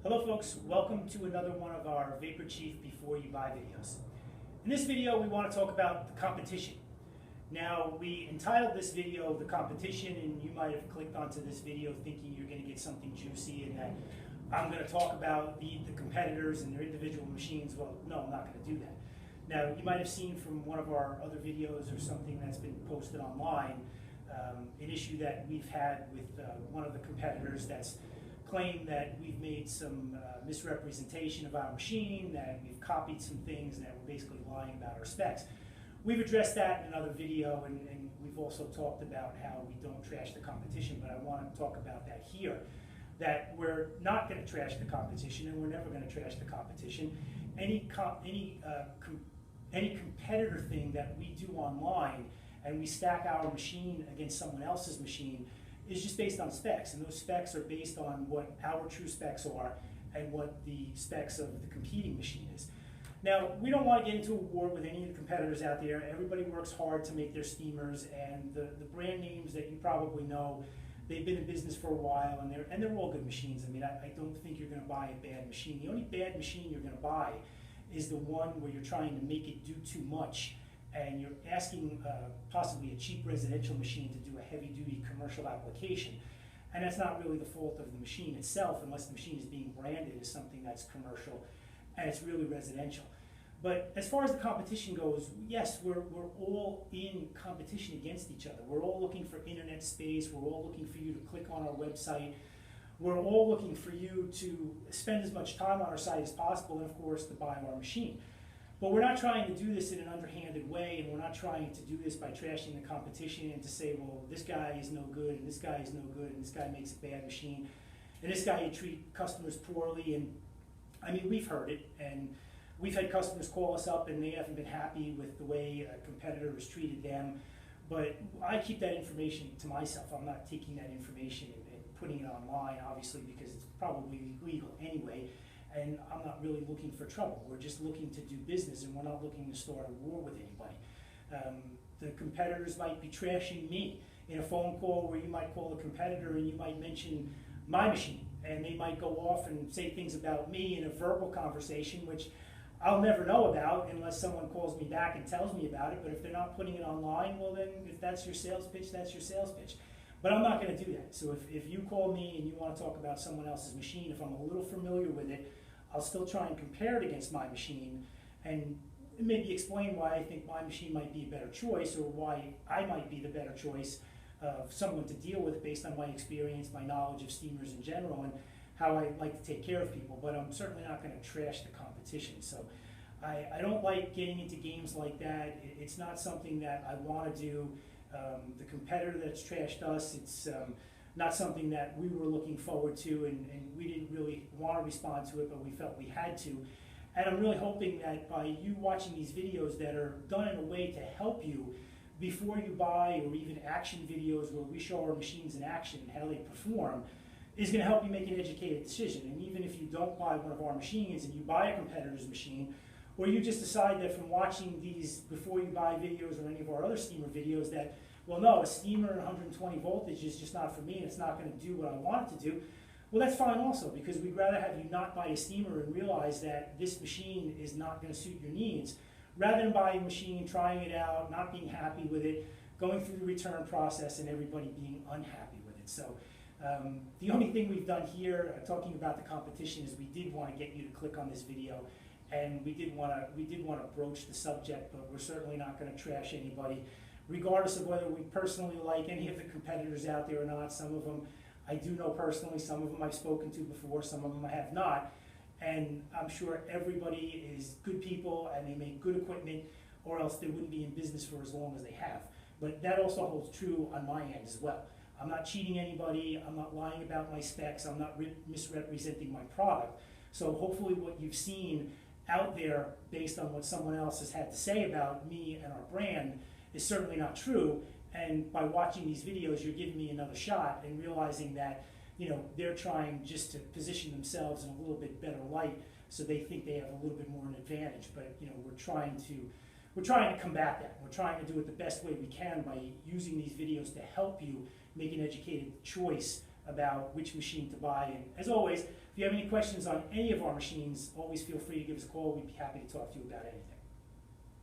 Hello folks, welcome to another one of our Vapor Chief Before You Buy videos. In this video we want to talk about the competition. Now we entitled this video The Competition, and you might have clicked onto this video thinking you're going to get something juicy and that I'm going to talk about the competitors and their individual machines. Well, no, I'm not going to do that. Now you might have seen from one of our other videos or something that's been posted online an issue that we've had with one of the competitors that's claimed that we've made some misrepresentation of our machine, that we've copied some things, and that we're basically lying about our specs. We've addressed that in another video, and we've also talked about how we don't trash the competition, but I want to talk about that here, that we're not going to trash the competition, and we're never going to trash the competition. Any competitor thing that we do online and we stack our machine against someone else's machine is just based on specs, and those specs are based on what our true specs are and what the specs of the competing machine is. Now, we don't want to get into a war with any of the competitors out there. Everybody works hard to make their steamers, and the brand names that you probably know, they've been in business for a while, and they're all good machines. I mean, I don't think you're going to buy a bad machine. The only bad machine you're going to buy is the one where you're trying to make it do too much, and you're asking possibly a cheap residential machine to do a heavy-duty commercial application. And that's not really the fault of the machine itself, unless the machine is being branded as something that's commercial and it's really residential. But as far as the competition goes, yes, we're all in competition against each other. We're all looking for internet space. We're all looking for you to click on our website. We're all looking for you to spend as much time on our site as possible, and of course to buy our machine. But we're not trying to do this in an underhanded way, and we're not trying to do this by trashing the competition and to say, well, this guy is no good, and this guy is no good, and this guy makes a bad machine, and this guy, you treat customers poorly. And I mean, we've heard it, and we've had customers call us up and they haven't been happy with the way a competitor has treated them. But I keep that information to myself. I'm not taking that information and putting it online, obviously, because it's probably illegal anyway. And I'm not really looking for trouble. We're just looking to do business, and we're not looking to start a war with anybody. The competitors might be trashing me in a phone call where you might call a competitor and you might mention my machine, and they might go off and say things about me in a verbal conversation, which I'll never know about unless someone calls me back and tells me about it. But if they're not putting it online, well then, if that's your sales pitch, that's your sales pitch. But I'm not going to do that. So if you call me and you want to talk about someone else's machine, if I'm a little familiar with it, I'll still try and compare it against my machine and maybe explain why I think my machine might be a better choice, or why I might be the better choice of someone to deal with based on my experience, my knowledge of steamers in general, and how I like to take care of people. But I'm certainly not going to trash the competition. So I don't like getting into games like that. It's not something that I want to do. The competitor that's trashed us, it's not something that we were looking forward to, and we didn't really want to respond to it, but we felt we had to. And I'm really hoping that by you watching these videos that are done in a way to help you before you buy, or even action videos where we show our machines in action and how they perform, is going to help you make an educated decision. And even if you don't buy one of our machines and you buy a competitor's machine, or you just decide that from watching these before you buy videos or any of our other steamer videos that, well, no, a steamer at 120 voltage is just not for me, and it's not going to do what I want it to do, well, that's fine also, because we'd rather have you not buy a steamer and realize that this machine is not going to suit your needs, rather than buying a machine, trying it out, not being happy with it, going through the return process, and everybody being unhappy with it. So the only thing we've done here, talking about the competition, is we did want to get you to click on this video, and we did want to broach the subject, but we're certainly not going to trash anybody, regardless of whether we personally like any of the competitors out there or not. Some of them I do know personally, some of them I've spoken to before, some of them I have not. And I'm sure everybody is good people and they make good equipment, or else they wouldn't be in business for as long as they have. But that also holds true on my end as well. I'm not cheating anybody, I'm not lying about my specs, I'm not misrepresenting my product. So hopefully what you've seen out there based on what someone else has had to say about me and our brand is certainly not true. And by watching these videos, you're giving me another shot and realizing that, you know, they're trying just to position themselves in a little bit better light, so they think they have a little bit more an advantage. But you know, we're trying to combat that. We're trying to do it the best way we can by using these videos to help you make an educated choice about which machine to buy. And as always, if you have any questions on any of our machines, always feel free to give us a call. We'd be happy to talk to you about anything.